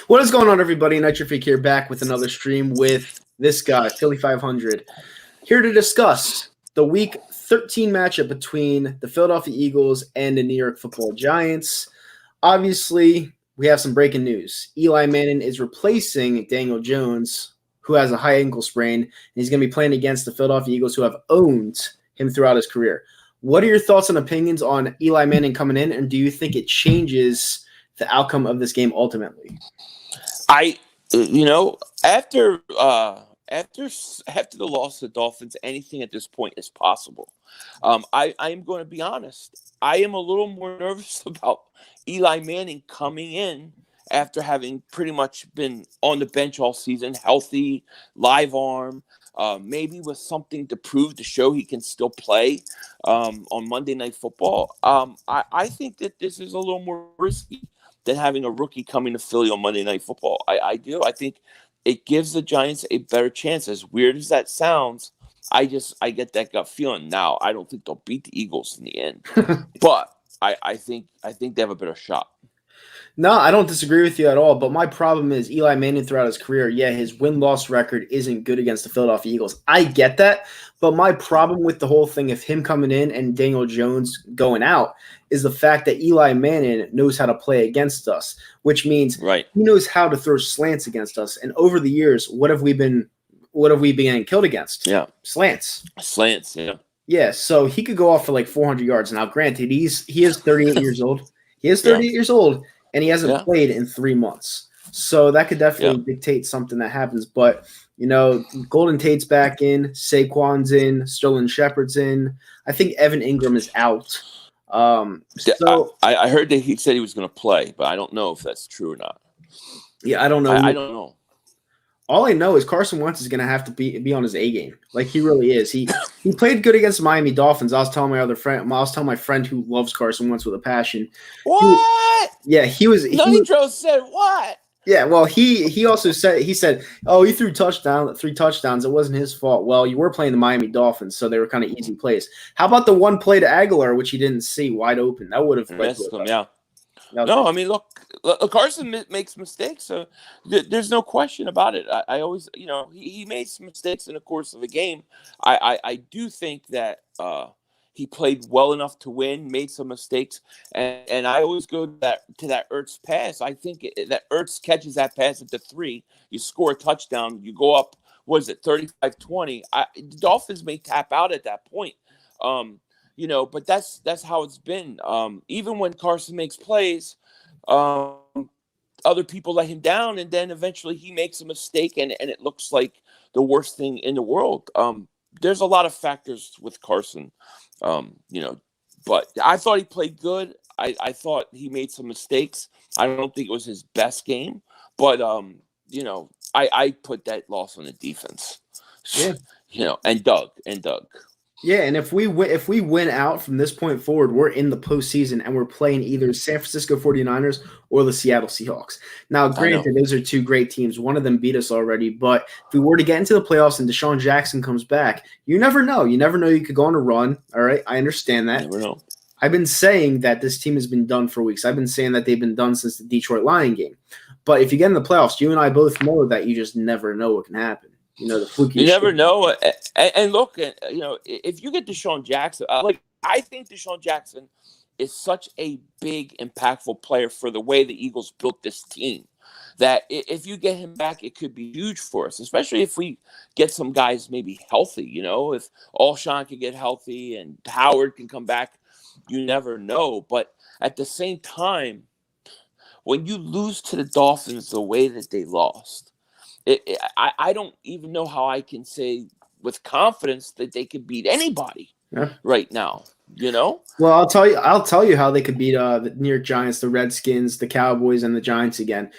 What is going on, everybody? Nitrofreak here, back with another stream with this guy, Philly 500, here to discuss the Week 13 matchup between the Philadelphia Eagles and the New York Football Giants. Obviously, we have some breaking news. Eli Manning is replacing Daniel Jones, who has a high ankle sprain, and he's going to be playing against the Philadelphia Eagles, who have owned him throughout his career. What are your thoughts and opinions on Eli Manning coming in, and do you think it changes the outcome of this game ultimately? After the loss of the Dolphins, anything at this point is possible. I am going to be honest. I am a little more nervous about Eli Manning coming in after having pretty much been on the bench all season, healthy, live arm, maybe with something to prove to show he can still play on Monday Night Football. I think that this is a little more risky than having a rookie coming to Philly on Monday Night Football. I do. I think it gives the Giants a better chance. As weird as that sounds, I get that gut feeling. Now, I don't think they'll beat the Eagles in the end, but I think they have a better shot. No, I don't disagree with you at all, but my problem is Eli Manning throughout his career, his win-loss record isn't good against the Philadelphia Eagles. I get that, but my problem with the whole thing of him coming in and Daniel Jones going out is the fact that Eli Manning knows how to play against us, which means he knows how to throw slants against us. And over the years, what have we been getting killed against? Yeah. Slants, yeah. Yeah, so he could go off for like 400 yards. Now, granted, he is 38 years old. He is 38 years old. And he hasn't played in 3 months. So that could definitely dictate something that happens. But, Golden Tate's back in, Saquon's in, Sterling Shepard's in. I think Evan Ingram is out. I heard that he said he was going to play, but I don't know if that's true or not. Yeah, I don't know. I don't know. All I know is Carson Wentz is going to have to be on his A game. Like, he really is. He played good against the Miami Dolphins. I was telling my friend who loves Carson Wentz with a passion. What? He was. Nitro said what? Yeah, well, he also said, oh, he threw 3 touchdowns. It wasn't his fault. Well, you were playing the Miami Dolphins, so they were kind of easy plays. How about the one play to Aguilar, which he didn't see wide open? That would have missed him. Yeah. No, I mean, look, Carson makes mistakes. So there's no question about it. I always, he made some mistakes in the course of a game. I do think that he played well enough to win, made some mistakes, and I always go to that Ertz pass. I think that Ertz catches that pass at the 3. You score a touchdown. You go up. What is it, 35-20? The Dolphins may tap out at that point. But that's how it's been. Even when Carson makes plays, other people let him down, and then eventually he makes a mistake, and it looks like the worst thing in the world. There's a lot of factors with Carson, but I thought he played good. I thought he made some mistakes. I don't think it was his best game, but I put that loss on the defense. Yeah. And Doug. Yeah, and if we win out from this point forward, we're in the postseason, and we're playing either San Francisco 49ers or the Seattle Seahawks. Now, granted, those are 2 great teams. One of them beat us already, but if we were to get into the playoffs and DeSean Jackson comes back, you never know. You never know. You could go on a run. All right, I understand that. Never know. I've been saying that this team has been done for weeks. I've been saying that they've been done since the Detroit Lion game. But if you get in the playoffs, you and I both know that you just never know what can happen. The fluky. You never know. And look, if you get DeSean Jackson, I think DeSean Jackson is such a big, impactful player for the way the Eagles built this team that if you get him back, it could be huge for us, especially if we get some guys maybe healthy. If Alshon can get healthy and Howard can come back, you never know. But at the same time, when you lose to the Dolphins the way that they lost, I don't even know how I can say with confidence that they could beat anybody right now. Well, I'll tell you how they could beat the New York Giants, the Redskins, the Cowboys, and the Giants again.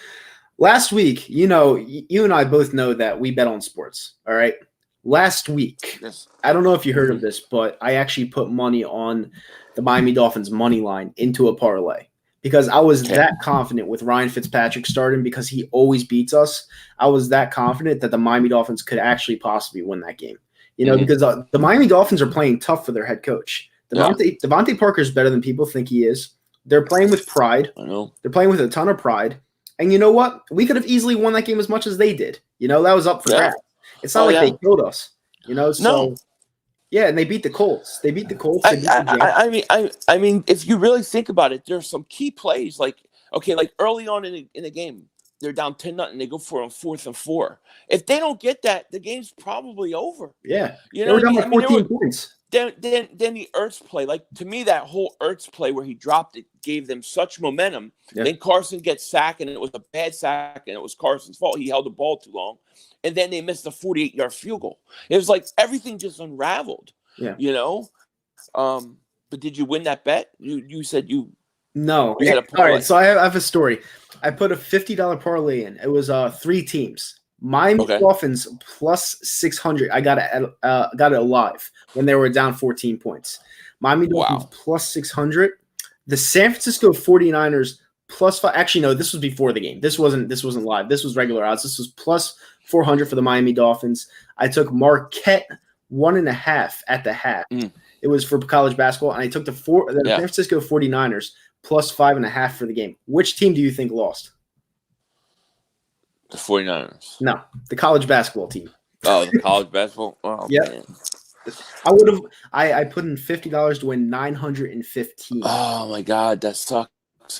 Last week, you and I both know that we bet on sports. All right. Last week, I don't know if you heard of this, but I actually put money on the Miami Dolphins money line into a parlay. Because I was that confident with Ryan Fitzpatrick starting, because he always beats us. I was that confident that the Miami Dolphins could actually possibly win that game. Because the Miami Dolphins are playing tough for their head coach. Devontae Parker is better than people think he is. They're playing with pride. I know. They're playing with a ton of pride. And you know what? We could have easily won that game as much as they did. That was up for grabs. It's not they killed us. So yeah, and they beat the Colts. They beat the Colts. They beat the Jets. I mean, if you really think about it, there's some key plays like early on in the game, they're down 10-0. They go for it on 4th and 4. If they don't get that, the game's probably over. Yeah, they were down by 14 points. Then the Ertz play, to me, that whole Ertz play where he dropped it gave them such momentum. Yeah. Then Carson gets sacked, and it was a bad sack, and it was Carson's fault. He held the ball too long. And then they missed a 48-yard field goal. It was like everything just unraveled. Yeah. But did you win that bet? You said you. No. You had a parlay. All right, so I have a story. I put a $50 parlay in. It was 3 teams. Miami Dolphins plus 600. I got it live when they were down 14 points. Miami Dolphins plus 600. The San Francisco 49ers plus 5. Actually, no, this was before the game. This wasn't live. This was regular odds. This was plus 400 for the Miami Dolphins. I took Marquette 1.5 at the half. It was for college basketball, and I took the San Francisco 49ers plus 5.5 for the game. Which team do you think lost? The 49ers. No, the college basketball team. Oh, the college basketball? Oh, yeah. Man. I would have. I put in $50 to win $915. Oh my God, that sucks.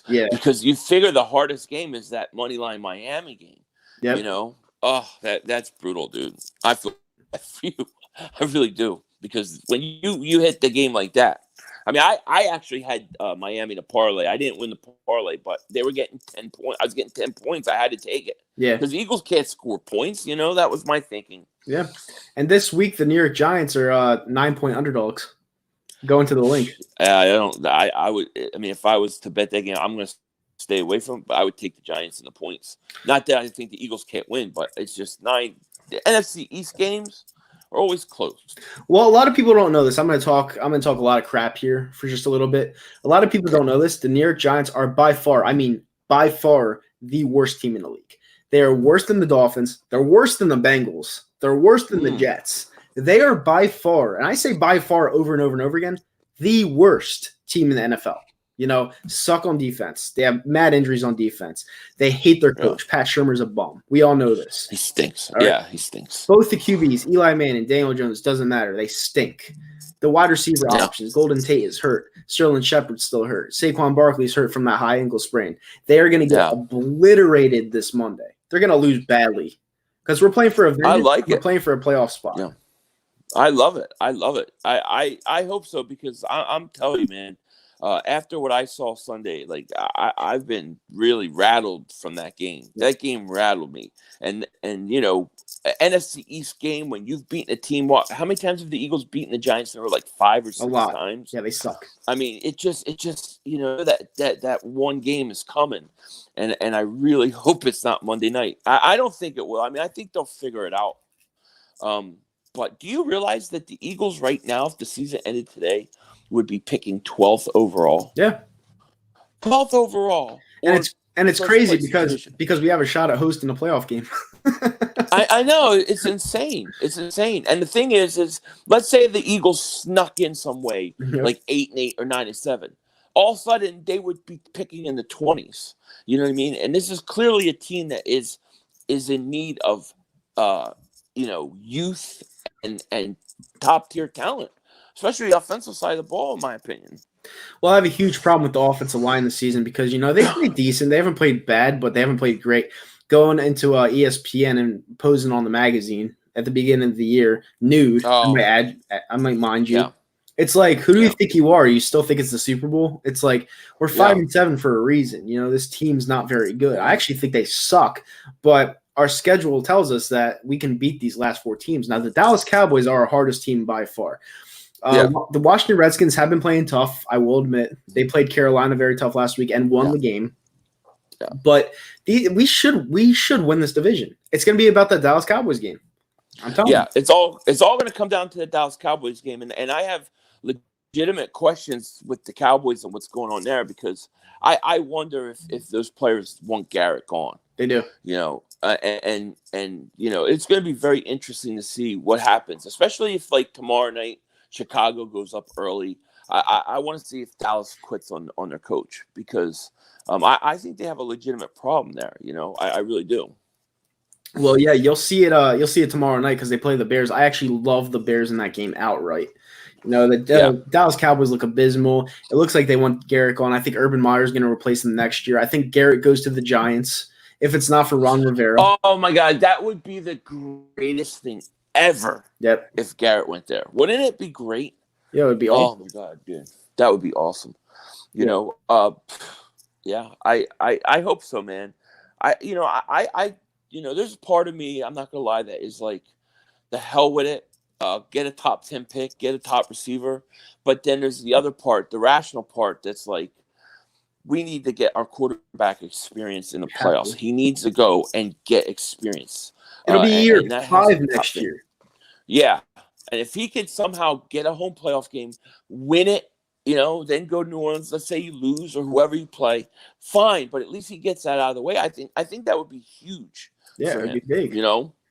Yeah, because you figure the hardest game is that moneyline Miami game. Yeah, that's brutal, dude. I feel for you. I really do, because when you hit the game like that. I mean, I actually had Miami to parlay. I didn't win the parlay, but they were getting 10 points. I was getting 10 points. I had to take it. Yeah. Because the Eagles can't score points. That was my thinking. Yeah. And this week, the New York Giants are 9-point underdogs. Going to the link. I would. I mean, if I was to bet that game, I'm going to stay away from it, but I would take the Giants and the points. Not that I think the Eagles can't win, but it's just 9. The NFC East games are always closed. Well, a lot of people don't know this. I'm going to talk a lot of crap here for just a little bit. A lot of people don't know this. The New York Giants are by far, the worst team in the league. They are worse than the Dolphins. They're worse than the Bengals. They're worse than the Jets. They are by far, and I say by far over and over and over again, the worst team in the NFL. Suck on defense. They have mad injuries on defense. They hate their coach. Yeah. Pat Shurmur's a bum. We all know this. He stinks. Right? Yeah, he stinks. Both the QBs, Eli Manning, Daniel Jones, doesn't matter. They stink. The wide receiver options, Golden Tate is hurt. Sterling Shepard's still hurt. Saquon Barkley's hurt from that high ankle sprain. They are going to get obliterated this Monday. They're going to lose badly because we're playing for a vengeance. We're playing for a playoff spot. Yeah. I love it. I hope so, because I'm telling you, man. After what I saw Sunday, I've been really rattled from that game. That game rattled me. And NFC East game, when you've beaten a team, how many times have the Eagles beaten the Giants? There were 5 or 6 times. Yeah, they suck. I mean, it just that one game is coming, and I really hope it's not Monday night. I don't think it will. I mean, I think they'll figure it out. But do you realize that the Eagles right now, if the season ended today, would be picking 12th overall? Yeah, 12th overall. And it's crazy because we have a shot at hosting a playoff game. I know, it's insane. It's insane. And the thing is let's say the Eagles snuck in some way, 8-8 or 9-7. All of a sudden, they would be picking in the 20s. You know what I mean? And this is clearly a team that is in need of youth and top tier talent, especially the offensive side of the ball, in my opinion. Well, I have a huge problem with the offensive line this season because, they played decent. They haven't played bad, but they haven't played great. Going into ESPN and posing on the magazine at the beginning of the year, nude, I might mind you. Yeah. It's like, who do you think you are? You still think it's the Super Bowl? It's like, we're 5-7 for a reason. This team's not very good. I actually think they suck, but our schedule tells us that we can beat these last 4 teams. Now, the Dallas Cowboys are our hardest team by far. The Washington Redskins have been playing tough, I will admit. They played Carolina very tough last week and won the game. Yeah. But we should win this division. It's going to be about the Dallas Cowboys game. I'm telling you. Yeah, it's all going to come down to the Dallas Cowboys game, and I have legitimate questions with the Cowboys and what's going on there, because I wonder if those players want Garrett gone. They do. And it's going to be very interesting to see what happens, especially if tomorrow night Chicago goes up early. I want to see if Dallas quits on their coach because I think they have a legitimate problem there. I really do. Well, yeah, you'll see it. You'll see it tomorrow night because they play the Bears. I actually love the Bears in that game outright. The Dallas Cowboys look abysmal. It looks like they want Garrett gone. I think Urban Meyer is going to replace him next year. I think Garrett goes to the Giants if it's not for Ron Rivera. Oh my God, that would be the greatest thing ever. Yep. If Garrett went there, wouldn't it be great? Yeah, it would be awesome. Oh my God, dude, that would be awesome. I hope so, man. There's a part of me, I'm not gonna lie, that is like, the hell with it. Get a top 10 pick, get a top receiver. But then there's the other part, the rational part, that's like, we need to get our quarterback experience in the playoffs. He needs to go and get experience. It'll be year 5 next year. Yeah. And if he could somehow get a home playoff game, win it, then go to New Orleans. Let's say you lose or whoever you play, fine. But at least he gets that out of the way. I think that would be huge. Yeah, it would be big.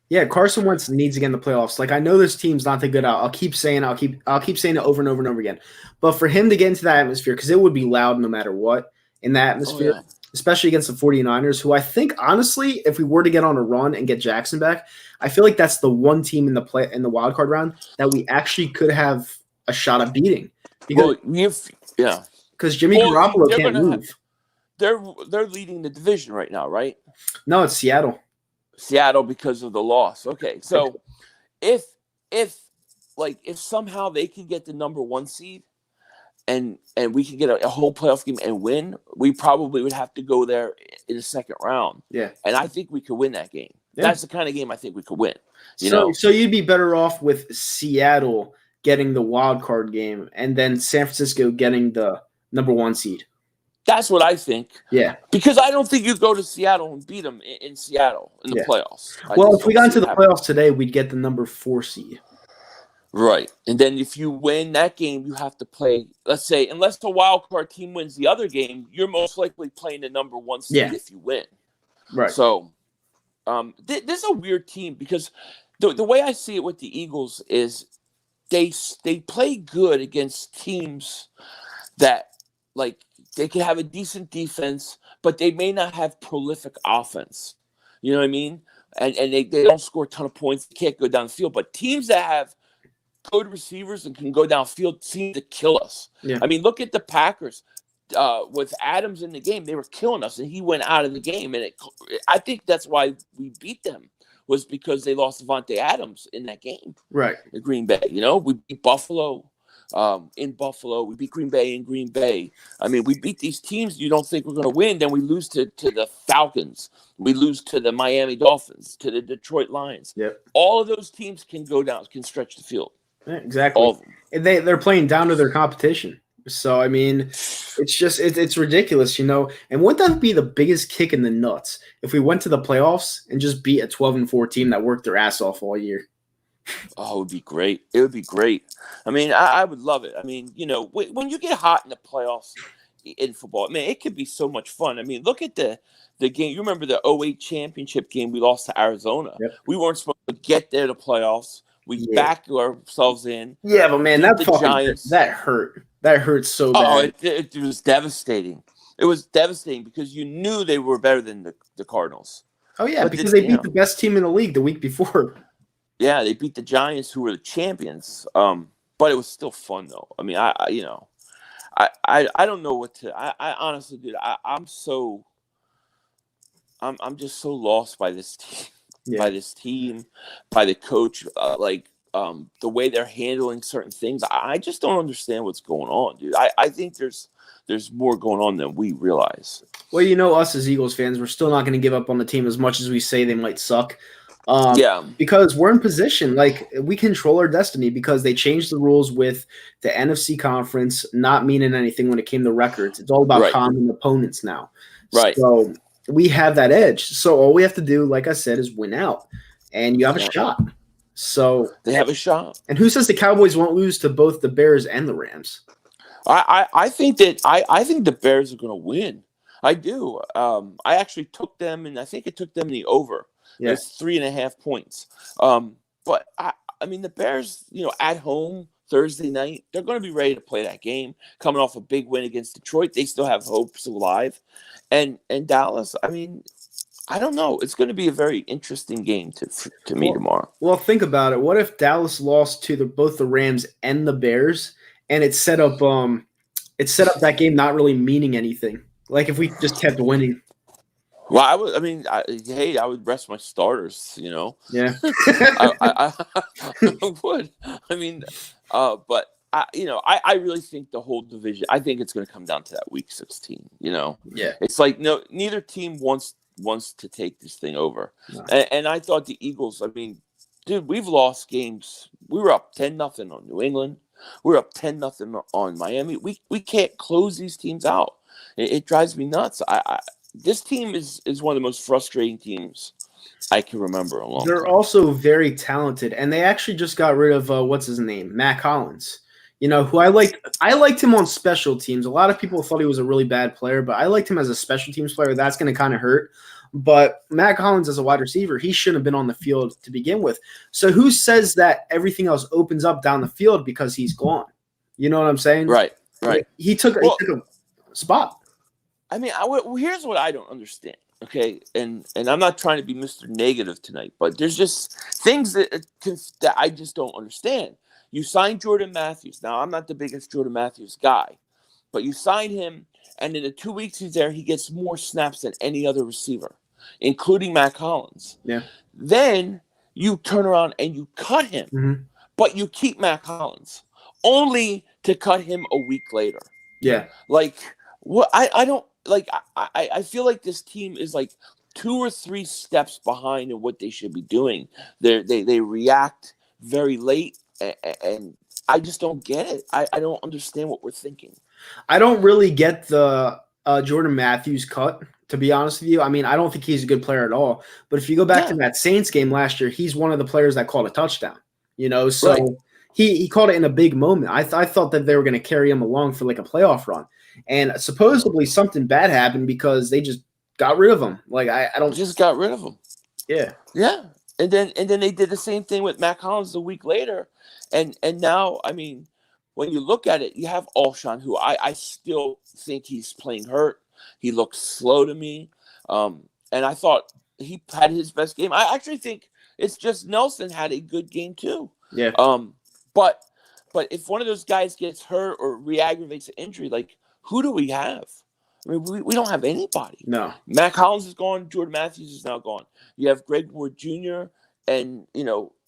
Yeah, Carson Wentz needs to get in the playoffs. Like, I know this team's not that good out. I'll keep saying it over and over and over again. But for him to get into that atmosphere, because it would be loud no matter what in that atmosphere, especially against the 49ers, who I think, honestly, if we were to get on a run and get Jackson back, I feel like that's the one team in the wild card round that we actually could have a shot at beating. Because Jimmy Garoppolo can't move. They're leading the division right now, right? No, it's Seattle. Seattle because of the loss. Okay, so if somehow they can get the number 1 seed and we can get a whole playoff game and win, we probably would have to go there in the second round. Yeah, and I think we could win that game. Yeah. That's the kind of game I think we could win. So you'd be better off with Seattle getting the wild card game and then San Francisco getting the number 1 seed. That's what I think. Yeah. Because I don't think you go to Seattle and beat them in Seattle in the playoffs. Well, if we got into the playoffs today, we'd get the number 4 seed. Right. And then if you win that game, you have to play, let's say, unless the wild card team wins the other game, you're most likely playing the number 1 seed if you win. Right. So this is a weird team because the way I see it with the Eagles is they play good against teams that, like, they can have a decent defense, but they may not have prolific offense. You know what I mean? And they don't score a ton of points. They can't go down the field. But teams that have good receivers and can go downfield seem to kill us. Yeah. I mean, look at the Packers. With Adams in the game, they were killing us, and he went out of the game. And I think that's why we beat them, was because they lost Devontae Adams in that game. Right. In Green Bay. We beat Buffalo. In Buffalo, we beat Green Bay in Green Bay. I mean, we beat these teams you don't think we're going to win, then we lose to the Falcons. We lose to the Miami Dolphins, to the Detroit Lions. Yep. All of those teams can go down, can stretch the field. Yeah, exactly. All of them. And they're playing down to their competition. So, I mean, it's just it's ridiculous, And wouldn't that be the biggest kick in the nuts if we went to the playoffs and just beat a 12-4 team that worked their ass off all year? Oh, it would be great. It would be great. I mean, I would love it. I mean, when you get hot in the playoffs in football, man, it could be so much fun. I mean, look at the game. You remember the 2008 championship game we lost to Arizona? Yep. We weren't supposed to get there to playoffs. We backed ourselves in. Yeah, but man, that hurt. That hurt so bad. Oh, it was devastating. It was devastating because you knew they were better than the Cardinals. Oh, yeah, because they beat the best team in the league the week before. Yeah, they beat the Giants, who were the champions. But it was still fun, though. I mean, I don't know what to. I honestly, dude, I'm just so lost by this team, by the coach, the way they're handling certain things. I just don't understand what's going on, dude. I think there's more going on than we realize. Well, us as Eagles fans, we're still not going to give up on the team as much as we say they might suck. Because we're in position, like, we control our destiny because they changed the rules with the NFC conference not meaning anything when it came to records. It's all about common opponents now. Right. So we have that edge. So all we have to do, like I said, is win out, and you have a shot. So they have a shot. And who says the Cowboys won't lose to both the Bears and the Rams? I think the Bears are going to win. I do. I actually took them, and I think it took them the over. Yeah. It's 3.5 points. But I mean, the Bears, at home Thursday night, they're going to be ready to play that game. Coming off a big win against Detroit, they still have hopes alive. And Dallas, I mean, I don't know. It's going to be a very interesting game to me tomorrow. Well, think about it. What if Dallas lost to both the Rams and the Bears, and it set up that game not really meaning anything? Like if we just kept winning. Well, I would rest my starters, you know. Yeah, I would. I mean, but I really think the whole division. I think it's going to come down to that Week 16. You know. Yeah. It's like neither team wants to take this thing over, no. And I thought the Eagles. I mean, dude, we've lost games. We were up 10-0 on New England. We were up 10-0 on Miami. We can't close these teams out. It drives me nuts. This team is one of the most frustrating teams I can remember a long time. They're also very talented, and they actually just got rid of what's his name, Matt Collins. You know, who I liked. I liked him on special teams. A lot of people thought he was a really bad player, but I liked him as a special teams player. That's going to kind of hurt. But Matt Collins as a wide receiver, he shouldn't have been on the field to begin with. So who says that everything else opens up down the field because he's gone? You know what I'm saying? Right. He took a spot. I mean, here's what I don't understand, okay? And I'm not trying to be Mr. Negative tonight, but there's just things that I just don't understand. You signed Jordan Matthews. Now, I'm not the biggest Jordan Matthews guy, but you signed him, and in the 2 weeks he's there, he gets more snaps than any other receiver, including Matt Collins. Yeah. Then you turn around and you cut him, but you keep Matt Collins, only to cut him a week later. Yeah. Like, what? I don't – like, I feel like this team is like 2 or 3 steps behind in what they should be doing. They react very late, and I just don't get it. I don't understand what we're thinking. I don't really get the Jordan Matthews cut, to be honest with you. I mean, I don't think he's a good player at all. But if you go back to that Saints game last year, he's one of the players that called a touchdown. You know, so right. he called it in a big moment. I thought that they were going to carry him along for like a playoff run. And supposedly something bad happened because they just got rid of him. Like I don't just got rid of him. Yeah. Yeah. And then they did the same thing with Matt Collins a week later. And now, I mean, when you look at it, you have Alshon, who I still think he's playing hurt. He looks slow to me. And I thought he had his best game. I actually think it's just Nelson had a good game too. Yeah. But if one of those guys gets hurt or re-aggravates an injury, like, who do we have? I mean, we don't have anybody. No. Matt Collins is gone. Jordan Matthews is now gone. You have Greg Ward Jr. and,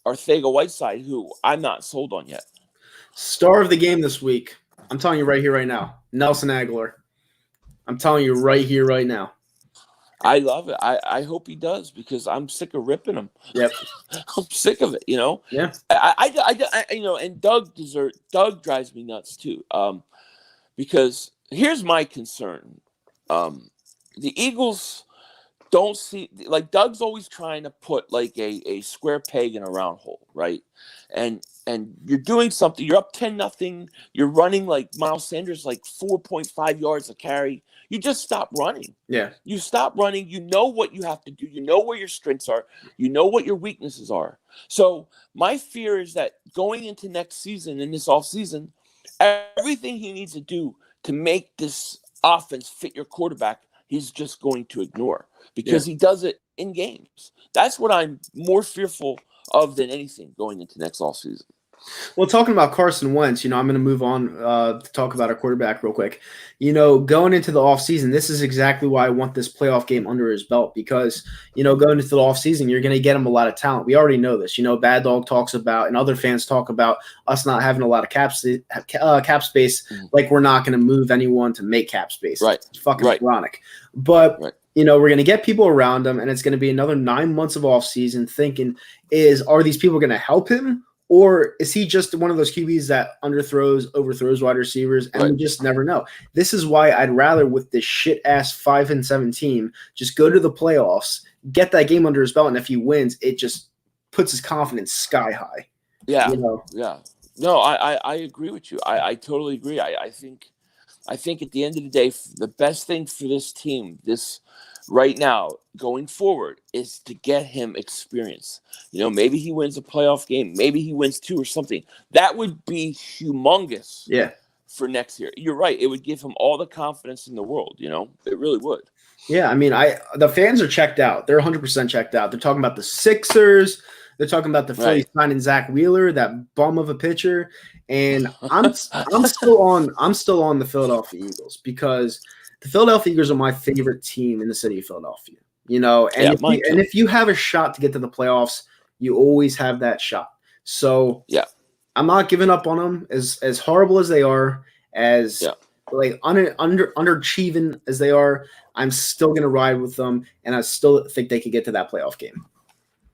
Arcega-Whiteside, who I'm not sold on yet. Star of the game this week. I'm telling you right here, right now. Nelson Aguilar. I'm telling you right here, right now. I love it. I hope he does because I'm sick of ripping him. Yep. I'm sick of it, you know? Yeah. And Doug drives me nuts too. Because here's my concern. The Eagles don't see, like, Doug's always trying to put like a square peg in a round hole, right? And you're doing something, you're up 10-0, you're running like Miles Sanders, like 4.5 yards a carry. You just stop running. Yeah. You stop running. You know what you have to do. You know where your strengths are. You know what your weaknesses are. So my fear is that going into next season, in this offseason, everything he needs to do to make this offense fit your quarterback, he's just going to ignore because he does it in games. That's what I'm more fearful of than anything going into next offseason. Well, talking about Carson Wentz, I'm going to move on to talk about our quarterback real quick. Going into the offseason, this is exactly why I want this playoff game under his belt because, going into the offseason, you're going to get him a lot of talent. We already know this. Bad Dog talks about and other fans talk about us not having a lot of cap space, like we're not going to move anyone to make cap space. Right. It's fucking ironic. But, we're going to get people around him, and it's going to be another 9 months of offseason thinking are these people going to help him? Or is he just one of those QBs that overthrows wide receivers, and we just never know? This is why I'd rather, with this shit-ass 5-7 team, just go to the playoffs, get that game under his belt, and if he wins, it just puts his confidence sky high. Yeah, yeah. No, I agree with you. I totally agree. I think at the end of the day, the best thing for this team, this right now, going forward, is to get him experience. Maybe he wins a playoff game. Maybe he wins 2 or something. That would be humongous. Yeah. For next year. You're right. It would give him all the confidence in the world. It really would. Yeah, I mean, the fans are checked out. They're 100% checked out. They're talking about the Sixers. They're talking about the Phillies signing Zach Wheeler, that bum of a pitcher. And I'm still on the Philadelphia Eagles because the Philadelphia Eagles are my favorite team in the city of Philadelphia. If you have a shot to get to the playoffs, you always have that shot. So yeah. I'm not giving up on them as horrible as they are, as underachieving as they are. I'm still going to ride with them, and I still think they could get to that playoff game.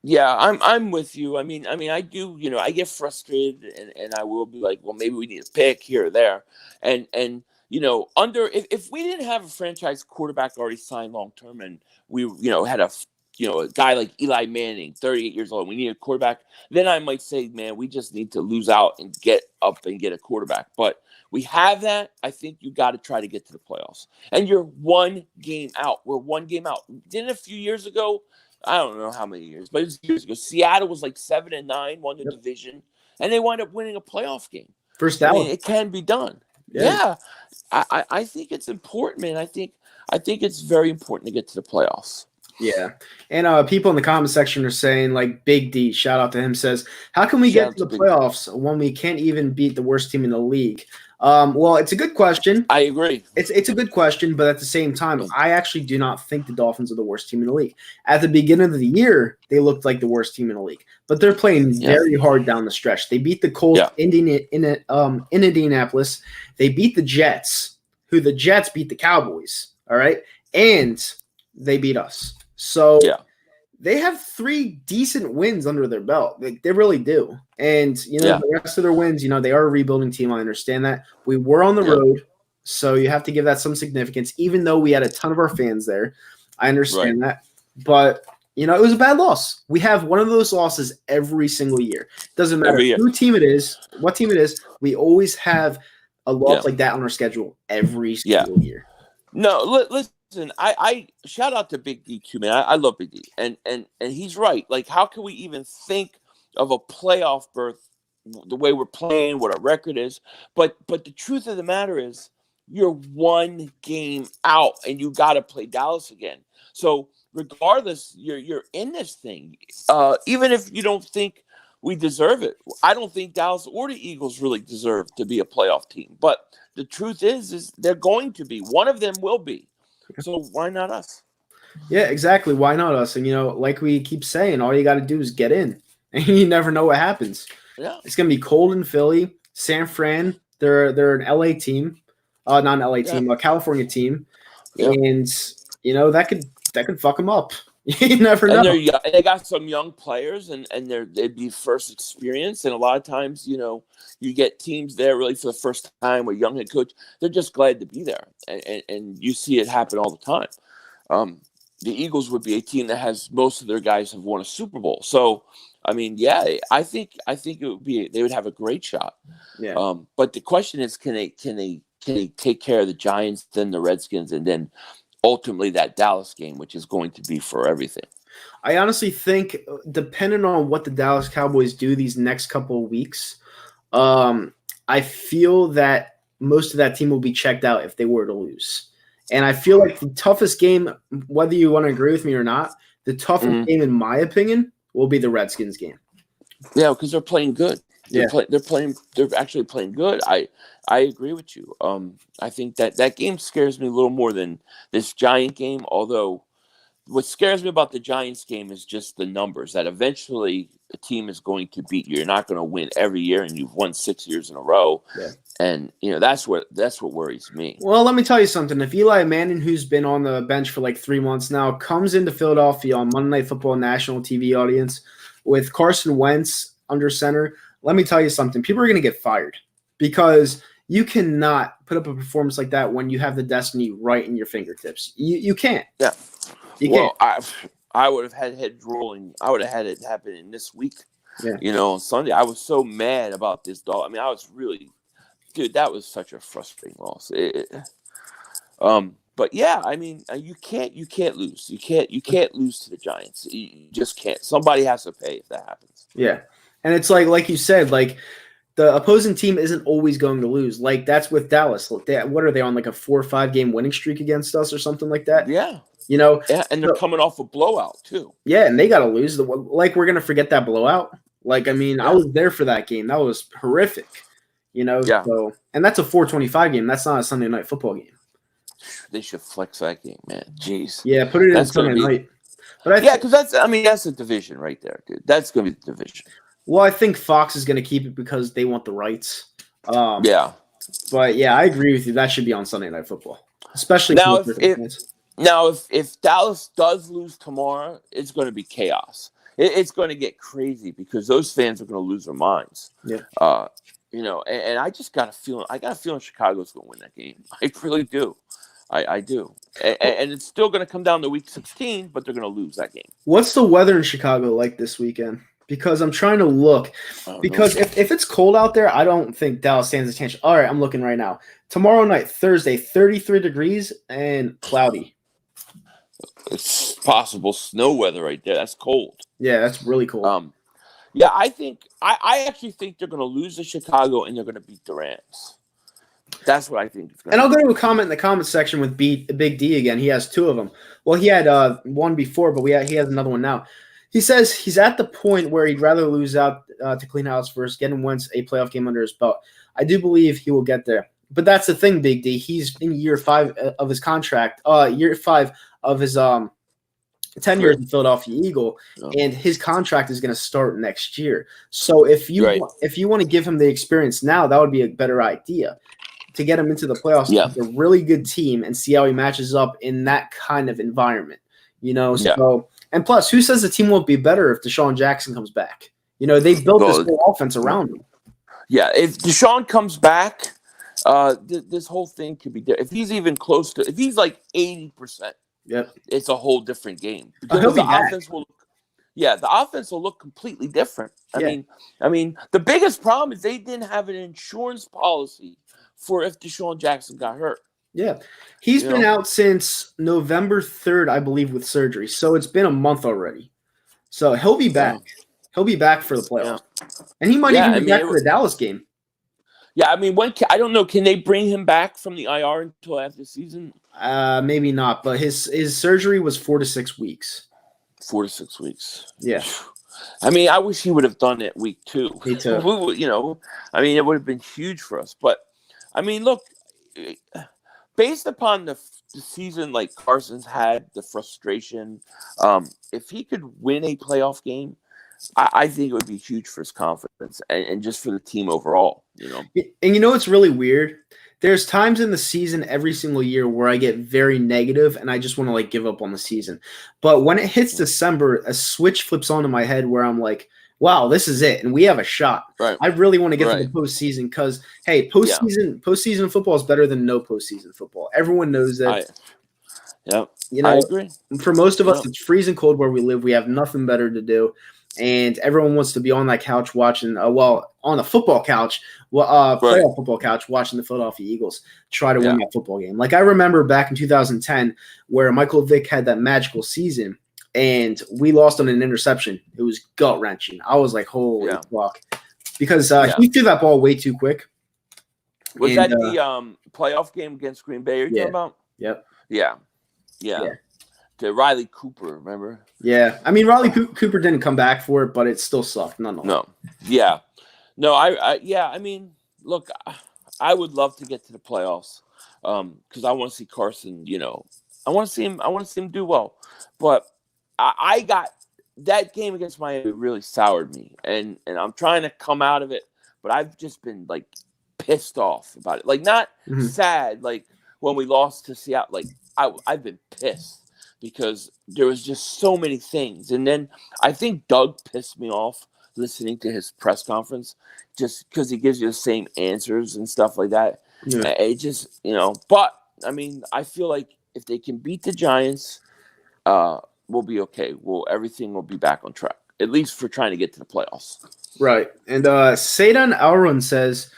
Yeah, I'm with you. I mean, I do. I get frustrated, and I will be like, well, maybe we need a pick here or there, and if we didn't have a franchise quarterback already signed long term, and we had a guy like Eli Manning, 38 years old, we need a quarterback, then I might say, man, we just need to lose out and get up and get a quarterback. But we have that. I think you got to try to get to the playoffs. And you're 1 game out. We're 1 game out. Didn't a few years ago, I don't know how many years, but it was years ago, Seattle was like 7-9, won the division, and they wound up winning a playoff game. First down. It can be done. Yeah. I think it's important, man. I think it's very important to get to the playoffs. Yeah. And people in the comment section are saying, like, Big D, shout out to him, says, how can we get to the playoffs when we can't even beat the worst team in the league? Well, it's a good question. I agree. It's a good question, but at the same time, I actually do not think the Dolphins are the worst team in the league. At the beginning of the year, they looked like the worst team in the league, but they're playing very hard down the stretch. They beat the Colts in Indianapolis. They beat the Jets, who the Jets beat the Cowboys, all right? And they beat us. So they have 3 decent wins under their belt. They really do. And, the rest of their wins, they are a rebuilding team. I understand that. We were on the road, so you have to give that some significance, even though we had a ton of our fans there. I understand that. But, it was a bad loss. We have one of those losses every single year. Doesn't matter what team it is. We always have a loss like that on our schedule every single year. No, listen. I shout out to Big D too, man. I love Big D, and he's right. Like, how can we even think of a playoff berth the way we're playing, what our record is? But the truth of the matter is, you're 1 game out, and you got to play Dallas again. So regardless, you're in this thing. Even if you don't think we deserve it, I don't think Dallas or the Eagles really deserve to be a playoff team. But the truth is they're going to be. One of them will be. So why not us? Yeah, exactly. Why not us? And, like we keep saying, all you got to do is get in. And you never know what happens. Yeah. It's going to be cold in Philly. San Fran, they're an LA team. Not an LA team, a California team. Yeah. And, that could fuck them up. You never know. And they got some young players, and they'd be first experience. And a lot of times, you get teams there really for the first time with young head coach. They're just glad to be there, and you see it happen all the time. The Eagles would be a team that has most of their guys have won a Super Bowl. So, I mean, I think it would be they would have a great shot. Yeah. But the question is, can they take care of the Giants, then the Redskins, and then ultimately that Dallas game, which is going to be for everything. I honestly think, depending on what the Dallas Cowboys do these next couple of weeks, I feel that most of that team will be checked out if they were to lose. And I feel like the toughest game, whether you want to agree with me or not, the toughest game, in my opinion, will be the Redskins game. Yeah, because they're playing good. They're actually playing good. I agree with you. I think that game scares me a little more than this Giant game, although what scares me about the Giants game is just the numbers, that eventually a team is going to beat you. You're not going to win every year, and you've won 6 years in a row. Yeah. And that's what worries me. Well, let me tell you something. If Eli Manning, who's been on the bench for like 3 months now, comes into Philadelphia on Monday Night Football national TV audience with Carson Wentz under center, let me tell you something. People are going to get fired because you cannot put up a performance like that when you have the destiny right in your fingertips. You can't. Yeah. You can't. I would have had heads rolling. I would have had it happen in this week. Yeah. On Sunday. I was so mad about this dog. I mean, I was really, dude, that was such a frustrating loss. But yeah, I mean, you can't lose. You can't lose to the Giants. You just can't. Somebody has to pay if that happens. Yeah, and it's like you said, like the opposing team isn't always going to lose. Like that's with Dallas. What are they on, like a 4 or 5 game winning streak against us or something like that? Yeah, you know. yeah, and they're coming off a blowout too. Yeah, and they got to lose. Like we're gonna forget that blowout. Like I mean, I was there for that game. That was horrific. Yeah. So, and that's a 4:25 game. That's not a Sunday night football game. They should flex that game, man. Jeez. Yeah, put it in Sunday night. But because that's a division right there, dude. That's gonna be the division. Well, I think Fox is gonna keep it because they want the rights. Yeah. But yeah, I agree with you. That should be on Sunday Night Football, especially now. If Dallas does lose tomorrow, it's going to be chaos. It's going to get crazy because those fans are going to lose their minds. Yeah. And I just got a feeling. I got a feeling Chicago's going to win that game. I really do. I do. And it's still going to come down to Week 16, but they're going to lose that game. What's the weather in Chicago like this weekend? Because I'm trying to look. Because if it's cold out there, I don't think Dallas stands a chance. All right, I'm looking right now. Tomorrow night, Thursday, 33 degrees and cloudy. It's possible snow weather right there. That's cold. Yeah, that's really cold. Yeah, I actually think they're going to lose to Chicago and they're going to beat the Rams. That's what I think. And I'll go to a comment in the comment section with Big D again. He has 2 of them. Well, he had one before, but he has another one now. He says he's at the point where he'd rather lose out to clean house versus getting Wentz a playoff game under his belt. I do believe he will get there. But that's the thing, Big D. He's in year 5 of his contract, year 5 of his 10 years in Philadelphia Eagle, and his contract is going to start next year. So if you want to give him the experience now, that would be a better idea to get him into the playoffs with a really good team and see how he matches up in that kind of environment. So and plus, who says the team won't be better if DeSean Jackson comes back? They built this whole offense around him. Yeah, if DeSean comes back, this whole thing could be different. If he's even close to, if he's like 80%, it's a whole different game. Because the offense will look completely different. I mean, the biggest problem is they didn't have an insurance policy for if DeSean Jackson got hurt. Yeah, he's been out since November 3rd, I believe, with surgery. So it's been a month already. So he'll be back. He'll be back for the playoffs, and he might even be back for the Dallas game. Yeah, I mean, I don't know. Can they bring him back from the IR until after the season? Maybe not. But his surgery was 4 to 6 weeks. 4 to 6 weeks. Yeah. I mean, I wish he would have done it week 2. Me too. I mean, it would have been huge for us. But I mean, look. Based upon the season like Carson's had, the frustration, if he could win a playoff game, I think it would be huge for his confidence and just for the team overall. And it's really weird. There's times in the season every single year where I get very negative and I just want to give up on the season. But when it hits December, a switch flips onto my head where I'm like, wow, this is it, and we have a shot. Right. I really want to get to the postseason because, hey, postseason football is better than no postseason football. Everyone knows that. I agree. For most of us, it's freezing cold where we live. We have nothing better to do, and everyone wants to be on that couch watching. On a football couch, playoff football couch, watching the Philadelphia Eagles try to win that football game. Like I remember back in 2010, where Michael Vick had that magical season. And we lost on an interception. It was gut-wrenching. I was like, holy fuck. Because he threw that ball way too quick. Was that the playoff game against Green Bay you're talking about? Yep. Yeah. To Riley Cooper, remember? Yeah. I mean, Riley Cooper didn't come back for it, but it still sucked. No. Yeah. No, I mean, look, I would love to get to the playoffs because I want to see Carson, I want to see him do well. But I got that game against Miami really soured me, and I'm trying to come out of it, but I've just been pissed off about it. Not sad, when we lost to Seattle. I've been pissed because there was just so many things, and then I think Doug pissed me off listening to his press conference just because he gives you the same answers and stuff like that. Yeah. It just but I mean, I feel like if they can beat the Giants, we'll be okay. Everything will be back on track, at least for trying to get to the playoffs. Right. And Seidan Alrun says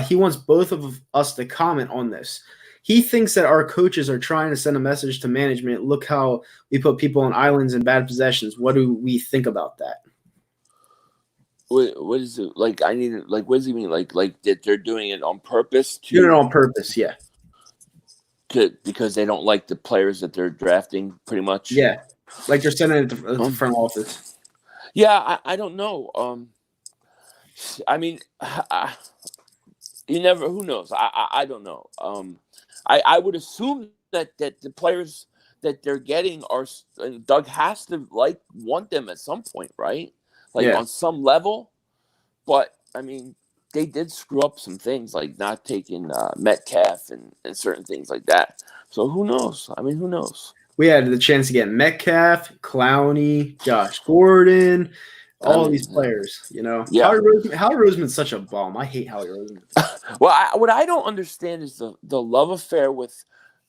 he wants both of us to comment on this. he thinks that our coaches are trying to send a message to management. Look how we put people on islands and bad possessions. What do we think about that? What is it like? What does he mean? Like that they're doing it on purpose Doing it on purpose, yeah. Because they don't like the players that they're drafting, pretty much. Yeah, like they're sending it to the front office. Yeah, I don't know. I mean, you never. Who knows? I don't know. I would assume that the players that they're getting are Doug has to want them at some point, right? On some level. But I mean, they did screw up some things, like not taking Metcalf and certain things like that. So who knows? I mean, who knows? We had the chance to get Metcalf, Clowney, Josh Gordon, all these players. Yeah. Howie Roseman's such a bum. I hate Howie Roseman. Well, what I don't understand is the love affair with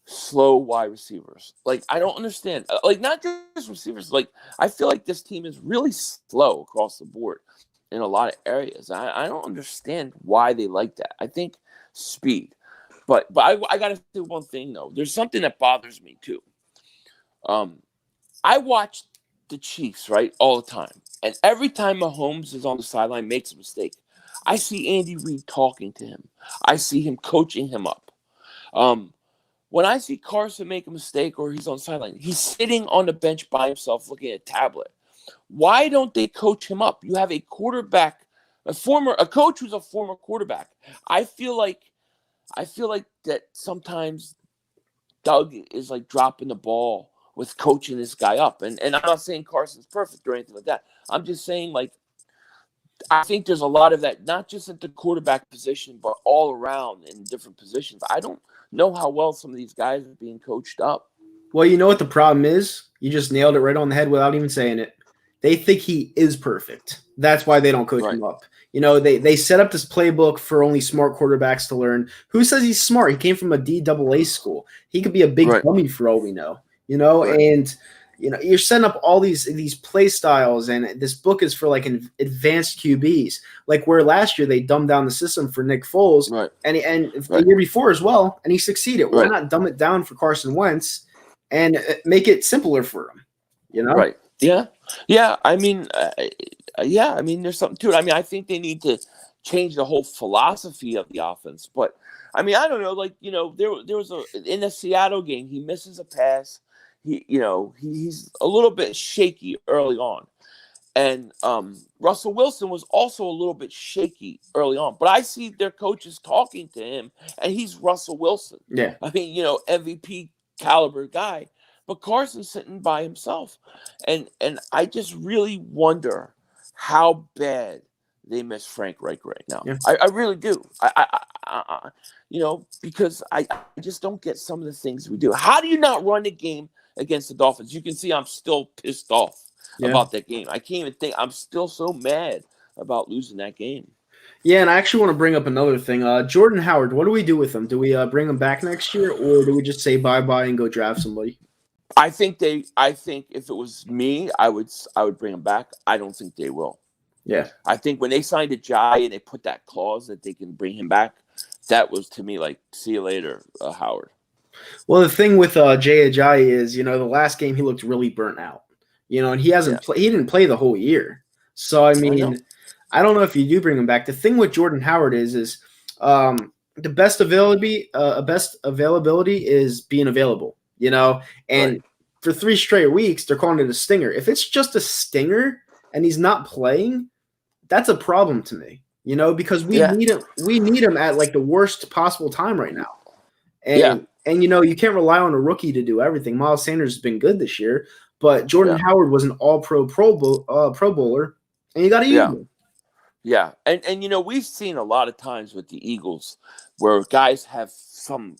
slow wide receivers. I don't understand. Not just receivers. I feel like this team is really slow across the board in a lot of areas. I don't understand why they like that. I think speed. But I got to say one thing, though. There's something that bothers me, too. I watch the Chiefs, right, all the time. And every time Mahomes is on the sideline, makes a mistake, I see Andy Reid talking to him. I see him coaching him up. When I see Carson make a mistake or he's on the sideline, he's sitting on the bench by himself looking at a tablet. Why don't they coach him up? You have a quarterback, a coach who's a former quarterback. I feel like that sometimes Doug is dropping the ball with coaching this guy up. And I'm not saying Carson's perfect or anything like that. I'm just saying I think there's a lot of that, not just at the quarterback position, but all around in different positions. I don't know how well some of these guys are being coached up. Well, you know what the problem is? You just nailed it right on the head without even saying it. They think he is perfect. That's why they don't coach him up. They set up this playbook for only smart quarterbacks to learn. Who says he's smart? He came from a DAA school. He could be a big dummy for all we know. And you're setting up all these play styles, and this book is for advanced QBs. Where last year they dumbed down the system for Nick Foles, and the year before as well, and he succeeded. Why not dumb it down for Carson Wentz and make it simpler for him? Right. Yeah. Yeah. I mean, there's something to it. I mean, I think they need to change the whole philosophy of the offense. But I mean, I don't know. There was in the Seattle game, he misses a pass. He's a little bit shaky early on, and Russell Wilson was also a little bit shaky early on. But I see their coaches talking to him, and he's Russell Wilson. Yeah. I mean, MVP caliber guy. But Carson's sitting by himself. And I just really wonder how bad they miss Frank Reich right now. Yeah. I really do. Because I just don't get some of the things we do. How do you not run the game against the Dolphins? You can see I'm still pissed off about that game. I can't even think. I'm still so mad about losing that game. Yeah, and I actually want to bring up another thing. Jordan Howard, what do we do with him? Do we bring him back next year, or do we just say bye-bye and go draft somebody? I think if it was me, I would bring him back. I don't think they will. Yeah. I think when they signed Ajayi and they put that clause that they can bring him back, that was to me see you later, Howard. Well, the thing with Jay Ajayi is, the last game he looked really burnt out. And he hasn't he didn't play the whole year. So I mean, I don't know if you do bring him back. The thing with Jordan Howard is the best availability is being available. And for 3 straight weeks, they're calling it a stinger. If it's just a stinger and he's not playing, that's a problem to me, because we need him. We need him at the worst possible time right now. And you can't rely on a rookie to do everything. Miles Sanders has been good this year, but Jordan Howard was an all-pro Pro Bowler, and you got to use him. Yeah, and we've seen a lot of times with the Eagles where guys have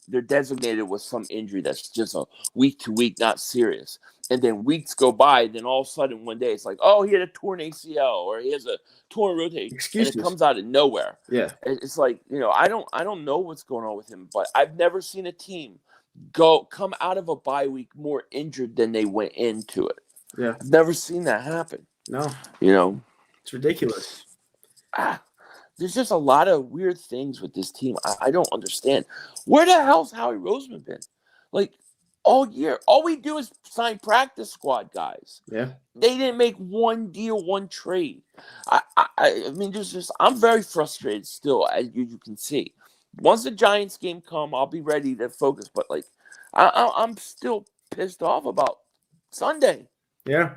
they're designated with some injury that's just a week to week, not serious. And then weeks go by, and then all of a sudden one day it's he had a torn ACL or he has a torn rotator, and it comes out of nowhere. Yeah, it's I don't know what's going on with him, but I've never seen a team come out of a bye week more injured than they went into it. Yeah, I've never seen that happen. No, It's ridiculous. there's just a lot of weird things with this team. I don't understand. Where the hell's Howie Roseman been? Like all year, all we do is sign practice squad guys. Yeah. They didn't make one deal, one trade. I mean, I'm very frustrated still, as you can see. Once the Giants game come, I'll be ready to focus. But like, I'm still pissed off about Sunday. Yeah.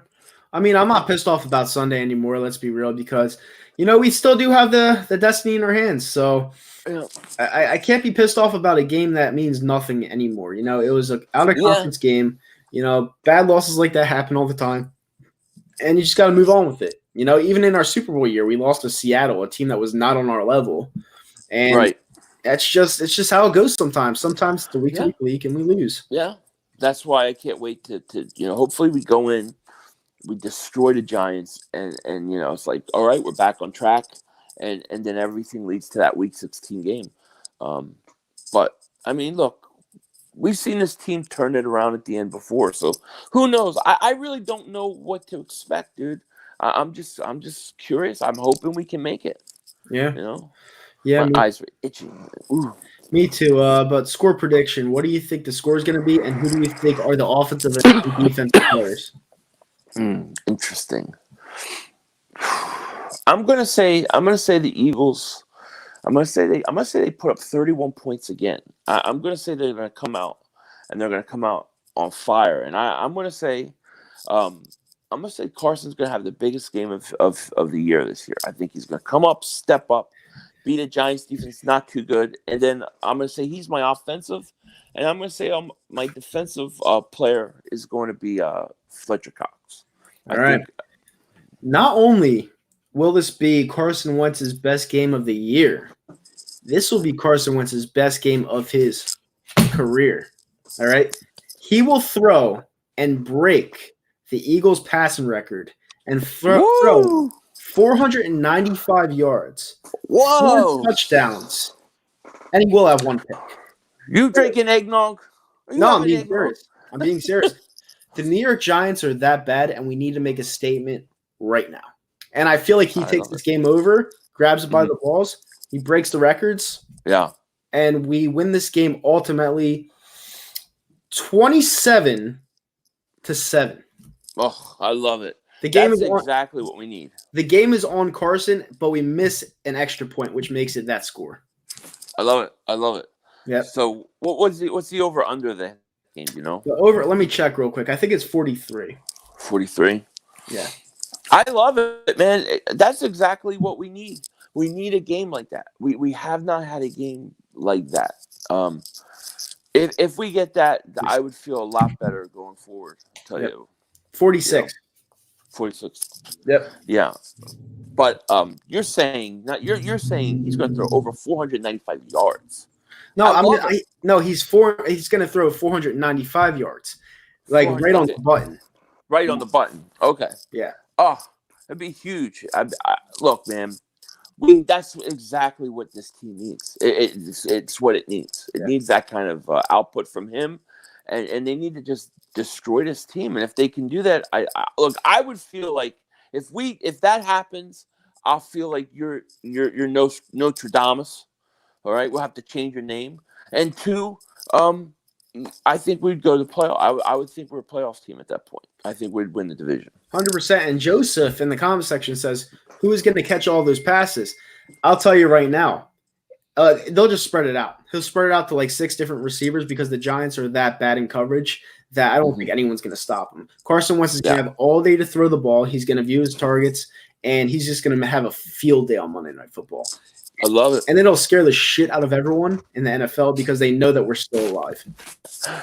I mean, I'm not pissed off about Sunday anymore, let's be real, because, we still do have the destiny in our hands. So Yeah. I can't be pissed off about a game that means nothing anymore. It was an out-of-conference game. Bad losses like that happen all the time. And you just got to move on with it. Even in our Super Bowl year, we lost to Seattle, a team that was not on our level. And Right. it's just how it goes sometimes. Sometimes it's a week and we lose. Yeah. That's why I can't wait to hopefully we go in, we destroy the Giants, and it's like, all right, we're back on track, and then everything leads to that Week 16 game. But I mean, look, we've seen this team turn it around at the end before, so who knows? I really don't know what to expect, dude. I'm just curious. I'm hoping we can make it. Yeah. My eyes are itching. Ooh. Me too. But score prediction. What do you think the score is going to be, and who do you think are the offensive and defensive players? Interesting. I'm gonna say the Eagles. I'm gonna say they put up 31 points again. I'm gonna say they're gonna come out, and they're gonna come out on fire. And I'm gonna say Carson's gonna have the biggest game of the year this year. I think he's gonna come up, step up, beat a Giants defense not too good, and then I'm gonna say he's my offensive, and I'm gonna say my defensive player is going to be Fletcher Cox. All right. Not only will this be Carson Wentz's best game of the year, this will be Carson Wentz's best game of his career. All right. He will throw and break the Eagles' passing record and throw 495 yards, 4 touchdowns, and he will have 1 pick. You drinking eggnog? No, I'm being serious. I'm being serious. The New York Giants are that bad, and we need to make a statement right now. And I feel like he takes this game over, grabs it by the balls, he breaks the records. Yeah. And we win this game ultimately 27-7. Oh, I love it. That's exactly what we need. The game is on Carson, but we miss an extra point, which makes it that score. I love it. Yeah. So what's the over under the game, The over, let me check real quick. I think it's 43. 43? Yeah. I love it, man. That's exactly what we need. We need a game like that. We have not had a game like that. If we get that, I would feel a lot better going forward. I'll tell you. 46. 46. Yep. Yeah. But you're saying he's going to throw over 495 yards. No, he's going to throw 495 yards, like right on the button. Right on the button. Okay. Yeah. Oh, that'd be huge. Look, man, that's exactly what this team needs. It's what it needs. It needs that kind of output from him, and they need to just destroy this team. And if they can do that, I would feel like if that happens, I'll feel like you're Nostradamus. All right, we'll have to change your name. And 2, I think we'd go to the playoff. I would think we're a playoff team at that point. I think we'd win the division. 100%. And Joseph in the comment section says, who is going to catch all those passes? I'll tell you right now. They'll just spread it out. He'll spread it out to like 6 different receivers because the Giants are that bad in coverage that I don't think anyone's going to stop him. Carson Wentz is going to have all day to throw the ball. He's going to view his targets, and he's just going to have a field day on Monday Night Football. I love it. And then it'll scare the shit out of everyone in the NFL because they know that we're still alive.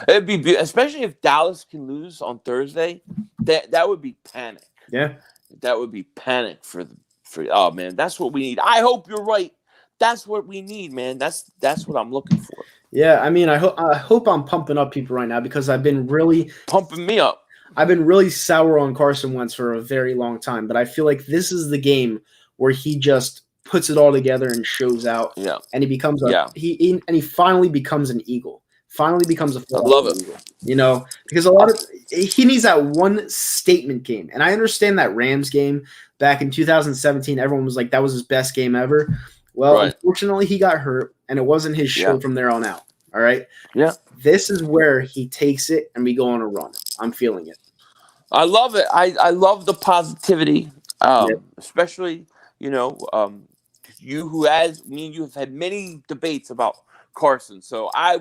It'd be especially if Dallas can lose on Thursday. That would be panic. Yeah. That would be panic for oh man, that's what we need. I hope you're right. That's what we need, man. That's what I'm looking for. Yeah, I mean, I hope I'm pumping up people right now because I've been really pumping me up. I've been really sour on Carson Wentz for a very long time, but I feel like this is the game where he just puts it all together and shows out. Yeah. And he becomes he finally becomes an Eagle. Finally becomes a I love it. Eagle. Because he needs that one statement game. And I understand that Rams game back in 2017, everyone was like, that was his best game ever. Well, Right. unfortunately, he got hurt, and it wasn't his show Yeah. from there on out. All right? Yeah. This is where he takes it, and we go on a run. I'm feeling it. I love it. I love the positivity, especially, me and you have had many debates about Carson. So I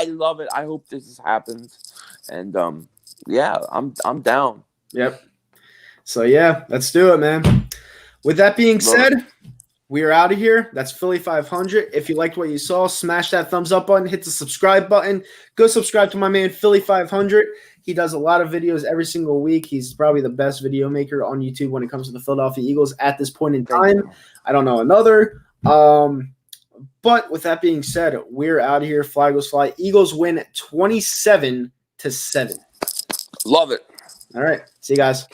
love it. I hope this happens. And, I'm down. Yep. So, yeah, let's do it, man. With that being said, we are out of here. That's Philly 500. If you liked what you saw, smash that thumbs up button, hit the subscribe button. Go subscribe to my man, Philly 500. He does a lot of videos every single week. He's probably the best video maker on YouTube when it comes to the Philadelphia Eagles at this point in time. I don't know another. But with that being said, we're out of here. Fly goes fly. Eagles win 27-7. Love it. All right. See you guys.